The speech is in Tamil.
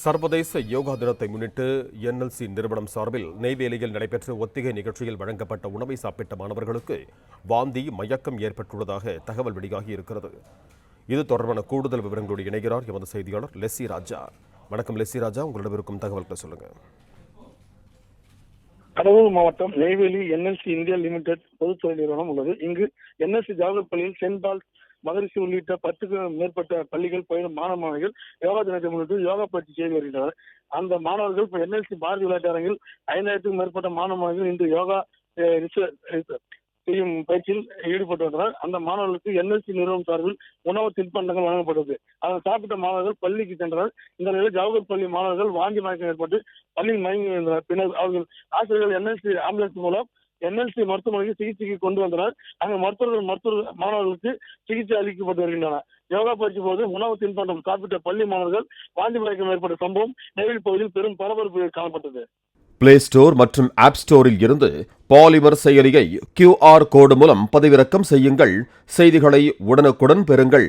சர்வதேச யோகா தினத்தை முன்னிட்டு என்எல்சி நிறுவனம் சார்பில் நெய்வேலியில் நடைபெற்ற ஒத்திகை நிகழ்ச்சியில் வழங்கப்பட்ட உணவை சாப்பிட்ட மாணவர்களுக்கு வாந்தி மயக்கம் ஏற்பட்டுள்ளதாக தகவல் வெளியாகி இருக்கிறது. இது தொடர்பான கூடுதல் விவரங்களோடு இணைகிறார் எமது செய்தியாளர் லெஸ்ஸி ராஜா. வணக்கம் லெஸ்ஸி ராஜா, உங்களிடம் இருக்கும் தகவல்களை சொல்லுங்க. கடலூர் மாவட்டம் நெய்வேலி என்எல்சி இந்தியா லிமிடெட் பொதுத்துறை நிறுவனம் உள்ளது. இங்கு என்எல்சி ஜவஹர் பள்ளியில் சென்ட் பால்ஸ் மகரிஷி உள்ளிட்ட 10க்கும் மேற்பட்ட பள்ளிகள் பயிலும் மாணவர்கள் யோகா தினத்தை முன்னிட்டு யோகா பயிற்சி செய்து வருகின்றனர். அந்த மாணவர்கள் இப்ப என்எல்சி பாரதி விளையாட்டு அரங்கில் 5000க்கும் மேற்பட்ட மாணவர்கள் இன்று யோகா செய்யும் பயிற்சியில் ஈடுபட்டு வந்தனர். அந்த மாணவர்களுக்கு என்எல்சி நிறுவனம் சார்பில் உணவு தின்பண்டங்கள் வழங்கப்பட்டது. அதை சாப்பிட்ட மாணவர்கள் பள்ளிக்கு சென்றனர். இந்த நிலையில் ஜவஹர் பள்ளி மாணவர்கள் வாந்தி மயக்கம் ஏற்பட்டு பள்ளியில் மயங்கி இருந்தனர். பின்னர் அவர்கள் ஆசிரியர்கள் என்எல்சி ஆம்புலன்ஸ் மூலம் என்எல்சி மருத்துவமனைக்கு சிகிச்சைக்கு கொண்டு வந்தனர். அங்கு மாணவர்களுக்கு சிகிச்சை அளிக்கப்பட்டு வருகின்றன. யோகா பயிற்சி போது உணவு தின்பண்டம் சாப்பிட்ட பள்ளி மாணவர்கள் வாந்தி மயக்கம் ஏற்பட்ட சம்பவம் நெய்வேலி பகுதியில் பெரும் பரபரப்பு காணப்பட்டது. பிளே ஸ்டோர் மற்றும் ஆப் ஸ்டோரில் இருந்து பாலிமர் செயலியை QR கோடு மூலம் பதிவிறக்கம் செய்யுங்கள். செய்திகளை உடனுக்குடன் பெறுங்கள்.